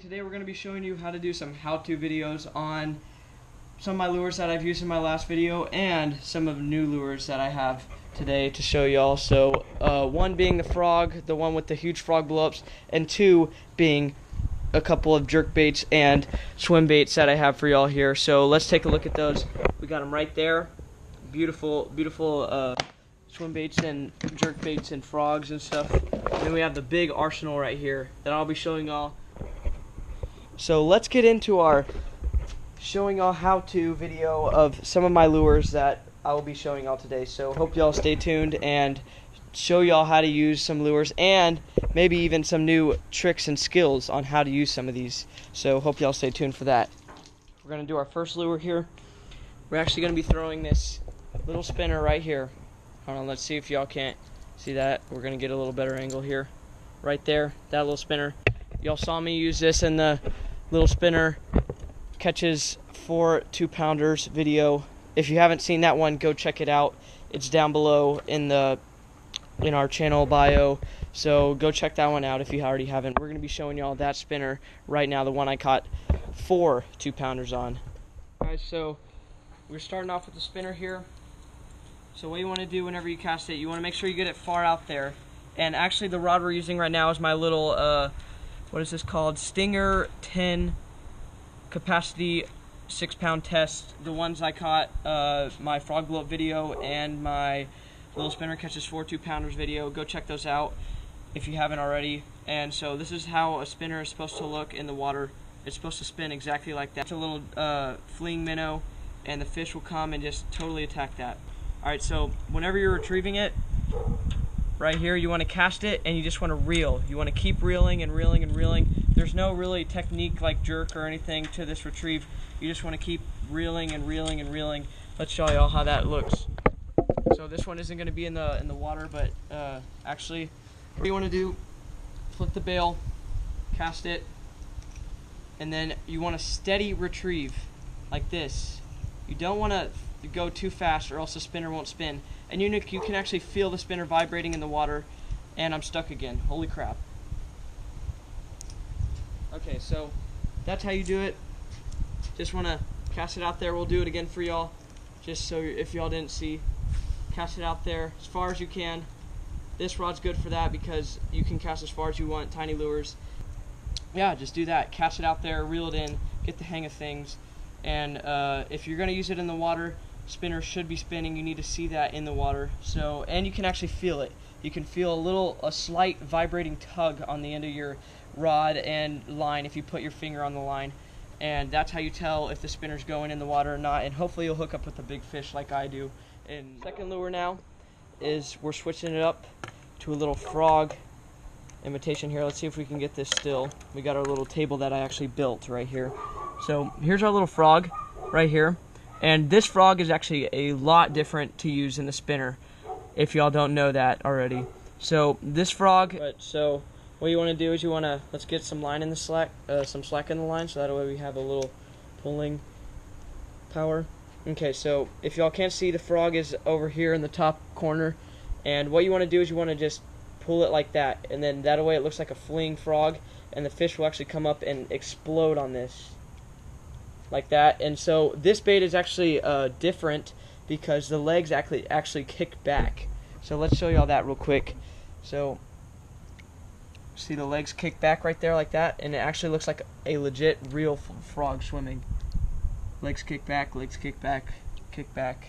today we're going to be showing you how to do some how-to videos on some of my lures that I've used in my last video and some of the new lures that I have today to show y'all. So one being the frog, the one with the huge frog blow-ups, and two being a couple of jerk baits and swim baits that I have for y'all here. So let's take a look at those. We got them right there. Beautiful, beautiful swim baits and jerk baits and frogs and stuff. And then we have the big arsenal right here that I'll be showing y'all. So let's get into our showing y'all how-to video of some of my lures that I will be showing y'all today. So hope y'all stay tuned and show y'all how to use some lures and maybe even some new tricks and skills on how to use some of these. So hope y'all stay tuned for that. We're going to do our first lure here. We're actually going to be throwing this little spinner right here. Hold on, let's see if y'all can't see that. We're going to get a little better angle here. Right there, that little spinner. Y'all saw me use this in the little spinner catches 4 2-pounders video. If you haven't seen that one, go check it out. It's down below in our channel bio. So go check that one out if you already haven't. We're going to be showing y'all that spinner right now, the one I caught 4 2-pounders on. Guys, so we're starting off with the spinner here. So what you want to do whenever you cast it, you want to make sure you get it far out there. And actually the rod we're using right now is my little, what is this called? Stinger 10 capacity 6-pound test. The ones I caught, my frog blow up video and my little spinner catches 4 2-pounders video. Go check those out if you haven't already. And so this is how a spinner is supposed to look in the water. It's supposed to spin exactly like that. It's a little fleeing minnow, and the fish will come and just totally attack that. Alright, so whenever you're retrieving it, right here, you want to cast it and you just want to reel. You want to keep reeling and reeling and reeling. There's no really technique like jerk or anything to this retrieve. You just want to keep reeling and reeling and reeling. Let's show y'all how that looks. So this one isn't going to be in the water, but actually, what you want to do, flip the bail, cast it, and then you want to steady retrieve like this. You don't want to go too fast or else the spinner won't spin. And you can actually feel the spinner vibrating in the water. And I'm stuck again. Holy crap. Okay, so that's how you do it. Just want to cast it out there. We'll do it again for y'all, just so if y'all didn't see. Cast it out there as far as you can. This rod's good for that because you can cast as far as you want, tiny lures. Yeah, just do that. Cast it out there, reel it in, get the hang of things. And if you're going to use it in the water, spinner should be spinning. You need to see that in the water. So, and you can actually feel it. You can feel a slight vibrating tug on the end of your rod and line if you put your finger on the line. And that's how you tell if the spinner's going in the water or not. And hopefully you'll hook up with a big fish like I do. And second lure now is we're switching it up to a little frog imitation here. Let's see if we can get this still. We got our little table that I actually built right here. So here's our little frog right here. And this frog is actually a lot different to use in the spinner, if y'all don't know that already. So this frog, so what you want to do is let's get some line in the slack, some slack in the line, so that way we have a little pulling power. Okay, so if y'all can't see, the frog is over here in the top corner, and what you want to do is you want to just pull it like that, and then that way it looks like a fleeing frog, and the fish will actually come up and explode on this. Like that. And so this bait is actually different because the legs actually kick back. So let's show y'all that real quick. So see the legs kick back right there like that, and it actually looks like a legit real frog swimming. Legs kick back, kick back, kick back,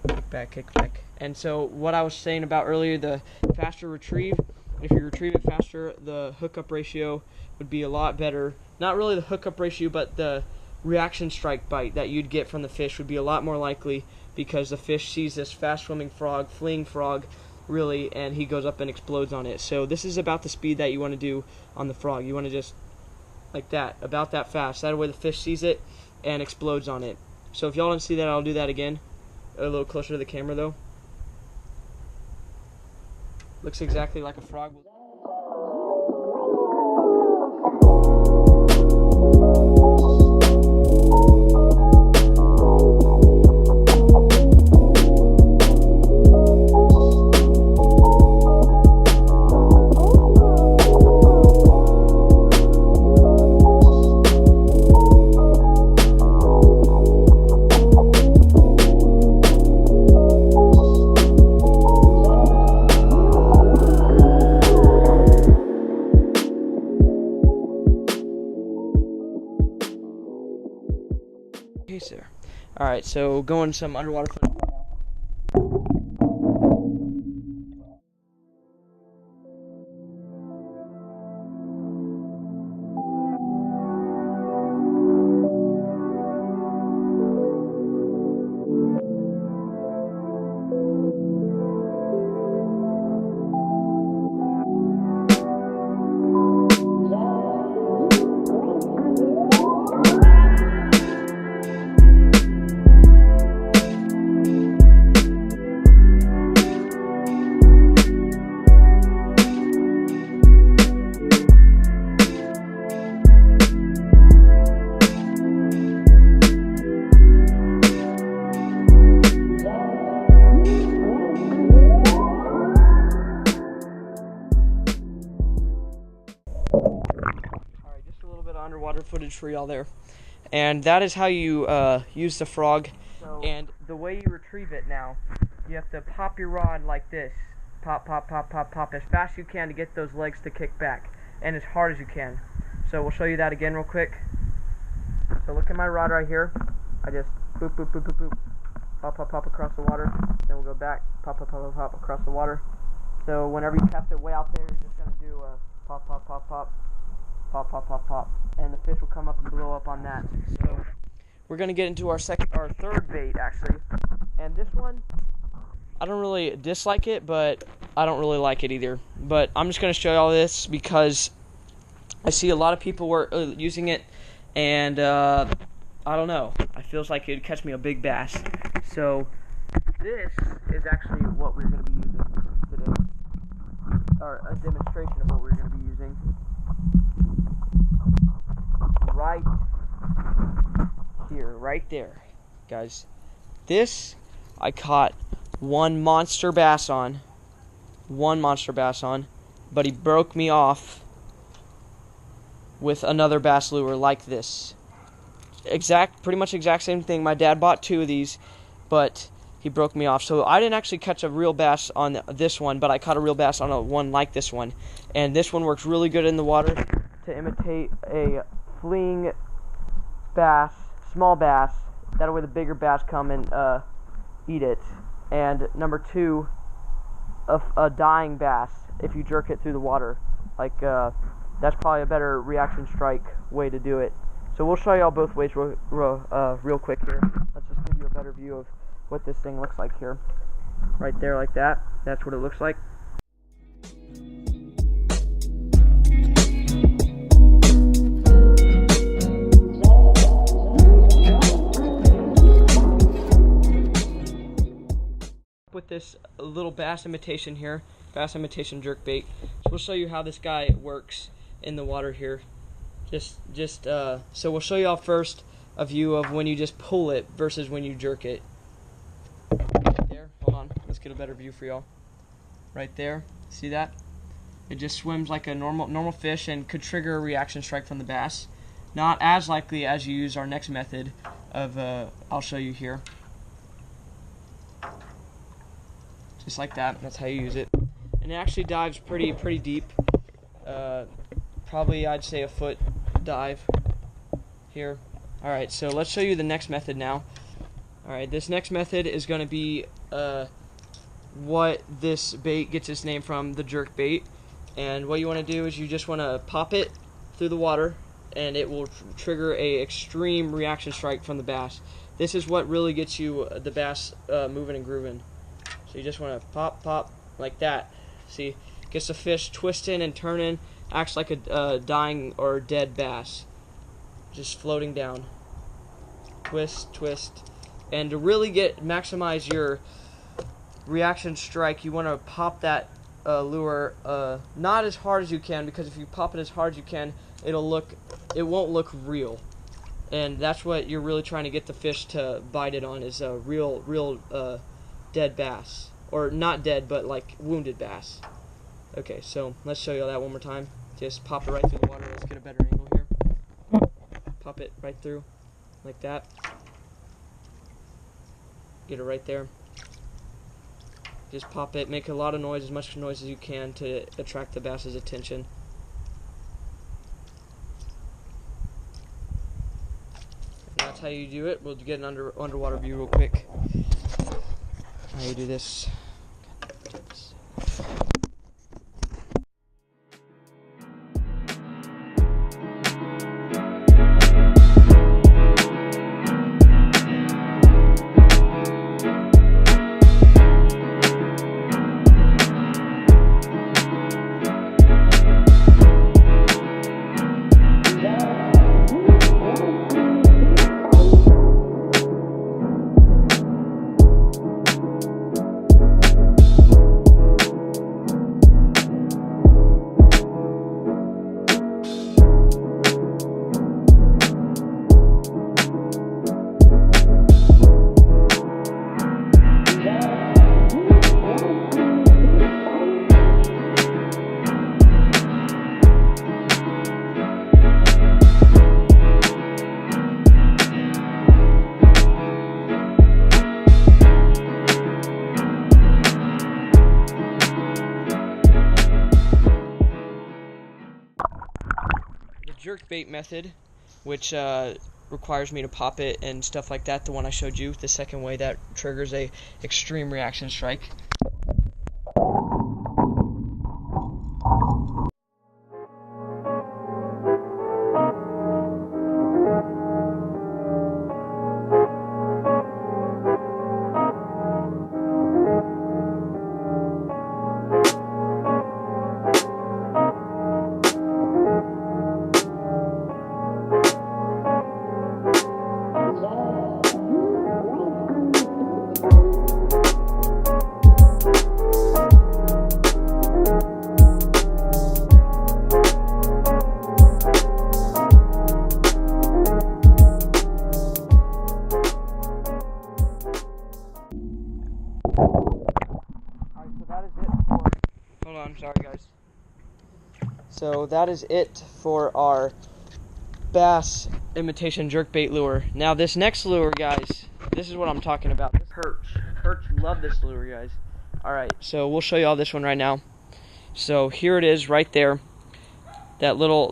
kick back, kick back. And so what I was saying about earlier, the faster retrieve, if you retrieve it faster, the hookup ratio would be a lot better. Not really the hookup ratio, but the reaction strike bite that you'd get from the fish would be a lot more likely because the fish sees this fast swimming frog, fleeing frog really, and he goes up and explodes on it. So this is about the speed that you want to do on the frog. You want to just like that, about that fast. That way the fish sees it and explodes on it. So if y'all didn't see that, I'll do that again a little closer to the camera though. Looks exactly like a frog. Alright, so going some underwater footage right now. Alright, just a little bit of underwater footage for y'all there. And that is how you use the frog. And the way you retrieve it now, you have to pop your rod like this. Pop, pop, pop, pop, pop as fast as you can to get those legs to kick back. And as hard as you can. So we'll show you that again real quick. So look at my rod right here. I just boop, boop, boop, boop, boop. Pop, pop, pop across the water. Then we'll go back. Pop, pop, pop, pop, pop across the water. So whenever you cast it way out there, you're just going to do a pop, pop, pop, pop. Pop, pop, pop, pop. And the fish will come up and blow up on that. So we're going to get into our third bait, actually. And this one, I don't really dislike it, but I don't really like it either. But I'm just going to show y'all this because I see a lot of people were using it, and I don't know. I feels like it would catch me a big bass. So this is actually what we're going to be using today, or a demonstration of what we're going to be using. Right here, right there, guys. This I caught one monster bass on, but he broke me off with another bass lure like this. Pretty much exact same thing. My dad bought 2 of these, but he broke me off. So I didn't actually catch a real bass on this one, but I caught a real bass on one like this one. And this one works really good in the water to imitate a fleeing bass, small bass. That way the bigger bass come and eat it. And number 2, a dying bass if you jerk it through the water. Like that's probably a better reaction strike way to do it. So we'll show y'all both ways real quick here. Let's just give you a better view of what this thing looks like here. Right there like that. That's what it looks like. With this little bass imitation here, bass imitation jerk bait. So we'll show you how this guy works in the water here. So we'll show y'all first a view of when you just pull it versus when you jerk it. Right there, hold on, let's get a better view for y'all. Right there, see that? It just swims like a normal fish and could trigger a reaction strike from the bass. Not as likely as you use our next method of I'll show you here. Just like that. That's how you use it. And it actually dives pretty deep. Probably I'd say a foot dive here. Alright, so let's show you the next method now. Alright, this next method is going to be what this bait gets its name from, the jerk bait. And what you want to do is you just want to pop it through the water, and it will trigger a extreme reaction strike from the bass. This is what really gets you the bass moving and grooving. So you just want to pop, pop, like that. See, gets the fish twisting and turning, acts like a dying or dead bass. Just floating down. Twist, twist. And to really maximize your reaction strike, you want to pop that lure not as hard as you can, because if you pop it as hard as you can, it won't look real. And that's what you're really trying to get the fish to bite it on, is a real dead bass. Or not dead, but like wounded bass. Okay, so let's show you that one more time. Just pop it right through the water. Let's get a better angle here. Pop it right through, like that. Get it right there. Just pop it. Make a lot of noise, as much noise as you can to attract the bass's attention. And that's how you do it. We'll get an underwater view real quick. How you do this. Jerk bait method, which requires me to pop it and stuff like that, the one I showed you, the second way that triggers a extreme reaction strike. Sorry guys. So that is it for our bass imitation jerkbait lure. Now this next lure, guys, this is what I'm talking about. This perch love this lure, guys. Alright, so we'll show you all this one right now. So here it is right there. That little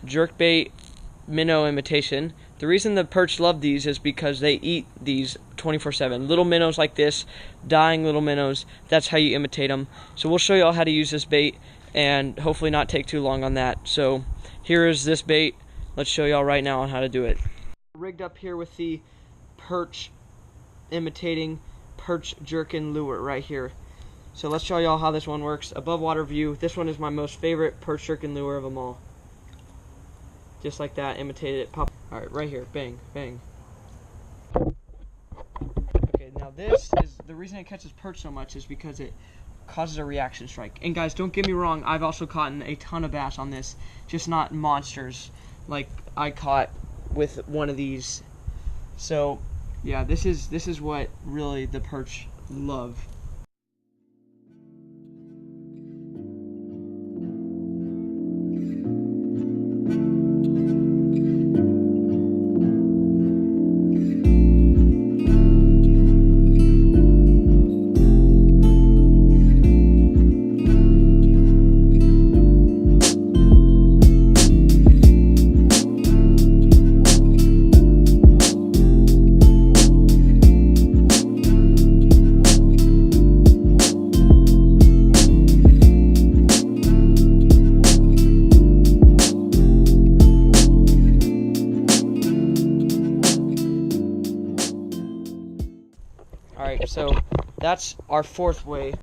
jerkbait minnow imitation. The reason the perch love these is because they eat these 24/7. Little minnows like this, dying little minnows, that's how you imitate them. So we'll show you all how to use this bait and hopefully not take too long on that. So here is this bait. Let's show you all right now on how to do it. Rigged up here with the perch imitating perch jerkin lure right here. So let's show you all how this one works. Above water view. This one is my most favorite perch jerkin lure of them all. Just like that, imitated it. Pop. Alright, right here. Bang, bang. Okay, now this is, the reason it catches perch so much is because it causes a reaction strike. And guys, don't get me wrong, I've also caught a ton of bass on this, just not monsters like I caught with one of these. So, yeah, this is what really the perch love. Alright, so that's our fourth lure.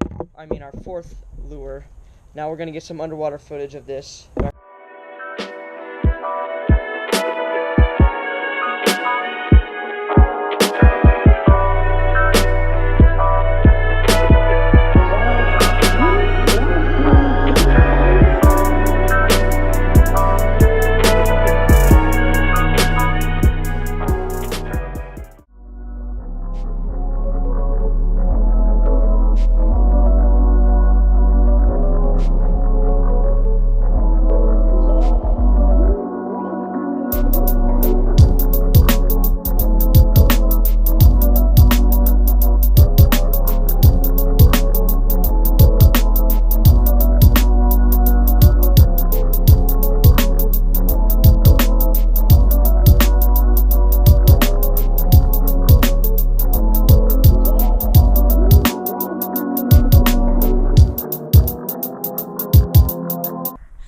Now we're going to get some underwater footage of this.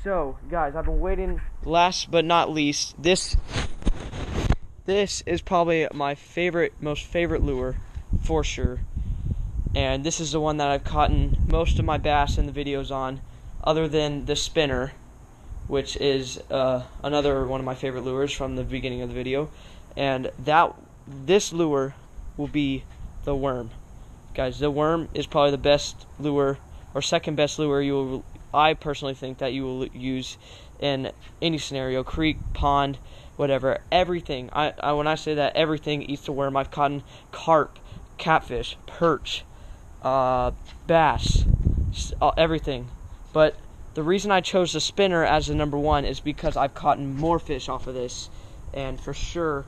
So, guys, I've been waiting. Last but not least, this is probably my most favorite lure, for sure. And this is the one that I've caught most of my bass in the videos on, other than the spinner, which is another one of my favorite lures from the beginning of the video. And this lure will be the worm. Guys, the worm is probably the best lure, or second best lure I personally think that you will use in any scenario, creek, pond, whatever, everything. When I say that, everything eats the worm. I've caught carp, catfish, perch, bass, everything. But the reason I chose the spinner as the number one is because I've caught more fish off of this, and for sure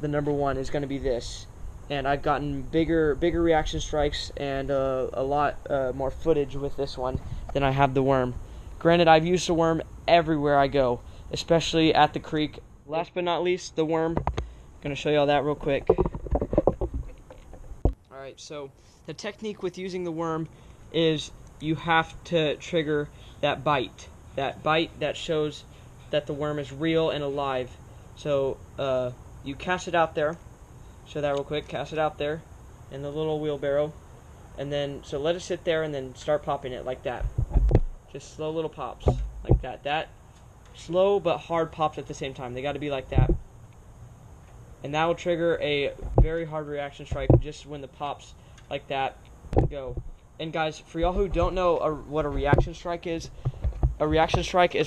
the number one is going to be this. And I've gotten bigger reaction strikes and a lot more footage with this one than I have the worm. Granted, I've used the worm everywhere I go, especially at the creek. Last but not least, the worm. I'm going to show you all that real quick. Alright, so the technique with using the worm is you have to trigger that bite that shows that the worm is real and alive. So you cast it out there. Show that real quick. Cast it out there in the little wheelbarrow, and then so let it sit there and then start popping it like that. Just slow little pops like that. That slow but hard pops at the same time. They got to be like that, and that will trigger a very hard reaction strike just when the pops like that go. And guys, for y'all who don't know what a reaction strike is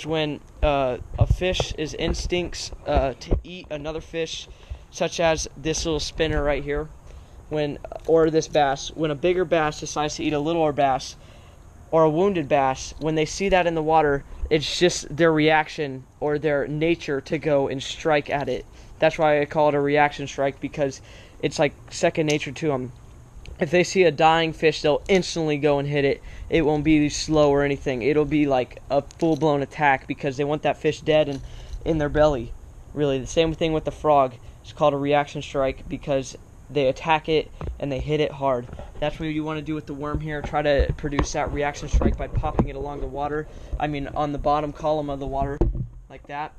when a fish's instincts to eat another fish, such as this little spinner right here, or this bass, when a bigger bass decides to eat a littler bass, or a wounded bass, when they see that in the water, it's just their reaction or their nature to go and strike at it. That's why I call it a reaction strike, because it's like second nature to them. If they see a dying fish, they'll instantly go and hit it. It won't be slow or anything. It'll be like a full-blown attack because they want that fish dead and in their belly. Really, the same thing with the frog. It's called a reaction strike because they attack it and they hit it hard. That's what you want to do with the worm here. Try to produce that reaction strike by popping it along the water. On the bottom column of the water, like that.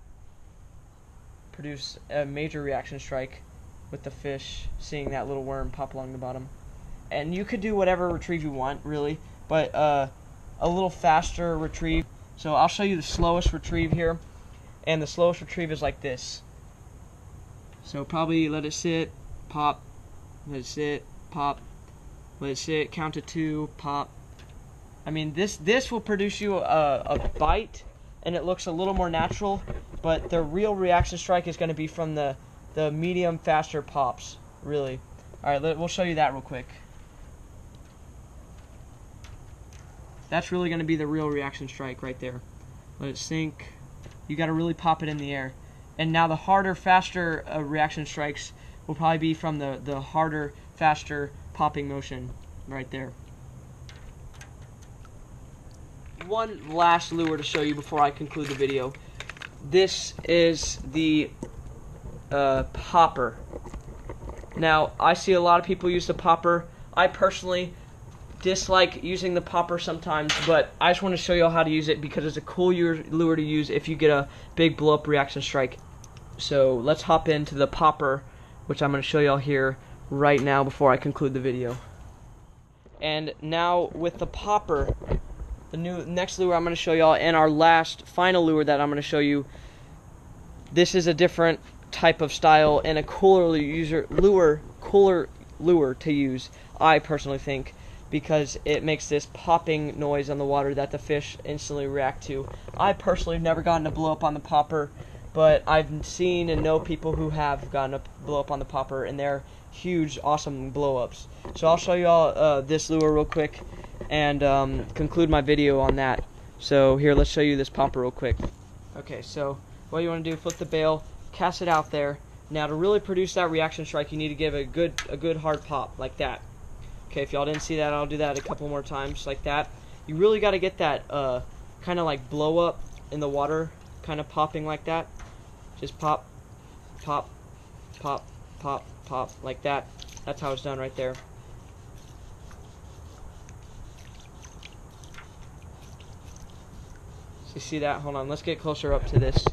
Produce a major reaction strike with the fish seeing that little worm pop along the bottom. And you could do whatever retrieve you want, really, but a little faster retrieve. So I'll show you the slowest retrieve here, and the slowest retrieve is like this. So probably let it sit, pop, let it sit, pop, let it sit, count to 2, pop. This will produce you a bite, and it looks a little more natural, but the real reaction strike is going to be from the medium, faster pops, really. Alright, we'll show you that real quick. That's really going to be the real reaction strike right there. Let it sink. You got to really pop it in the air. And now the harder, faster reaction strikes will probably be from the harder, faster popping motion right there. One last lure to show you before I conclude the video. This is the popper. Now, I see a lot of people use the popper. I personally dislike using the popper sometimes, but I just want to show you all how to use it because it's a cool lure to use if you get a big blow-up reaction strike. So let's hop into the popper, which I'm going to show you all here right now before I conclude the video. And now with the popper, the next lure I'm going to show y'all, and our last final lure that I'm going to show you, this is a different type of style and a cooler lure to use, I personally think, because it makes this popping noise on the water that the fish instantly react to. I personally have never gotten a blow up on the popper, but I've seen and know people who have gotten a blow up on the popper, and they're huge, awesome blow ups. So I'll show you all this lure real quick and conclude my video on that. So here, let's show you this popper real quick. Okay, so what you want to do, flip the bail, cast it out there. Now to really produce that reaction strike, you need to give a good hard pop like that. Okay, if y'all didn't see that, I'll do that a couple more times like that. You really got to get that kind of like blow up in the water, kind of popping like that. Just pop, pop, pop, pop, pop, like that. That's how it's done right there. So you see that? Hold on, let's get closer up to this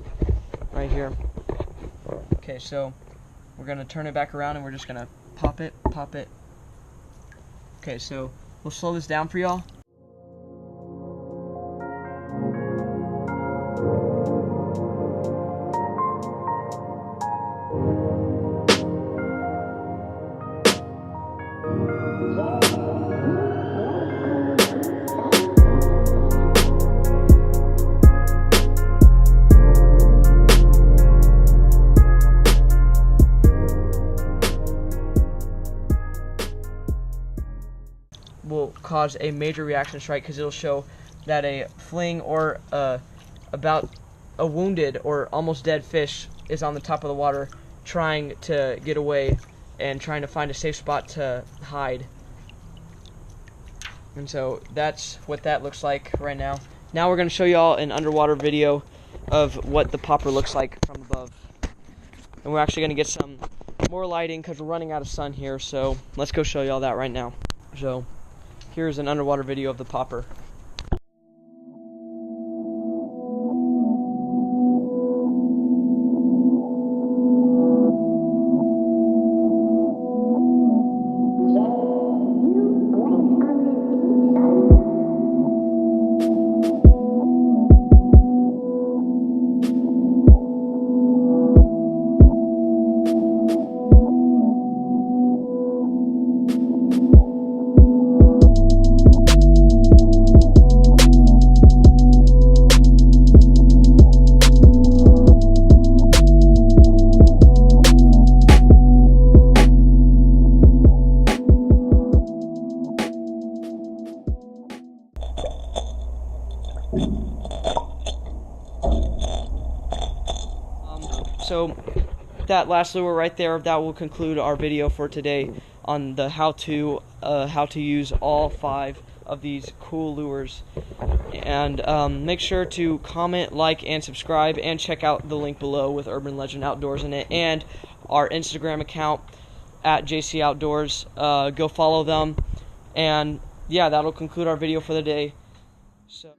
right here. Okay, so we're gonna turn it back around and we're just gonna pop it. Okay, so we'll slow this down for y'all. Will cause a major reaction strike because it'll show that a fling or about a wounded or almost dead fish is on the top of the water trying to get away and trying to find a safe spot to hide. And so that's what that looks like right now. Now we're going to show y'all an underwater video of what the popper looks like from above. And we're actually going to get some more lighting because we're running out of sun here, so let's go show y'all that right now. So here's an underwater video of the popper. So that last lure right there, that will conclude our video for today on the how to use all 5 of these cool lures. And make sure to comment, like, and subscribe, and check out the link below with Urban Legend Outdoors in it, and our Instagram account at JC Outdoors. Go follow them, and yeah, that'll conclude our video for the day. So.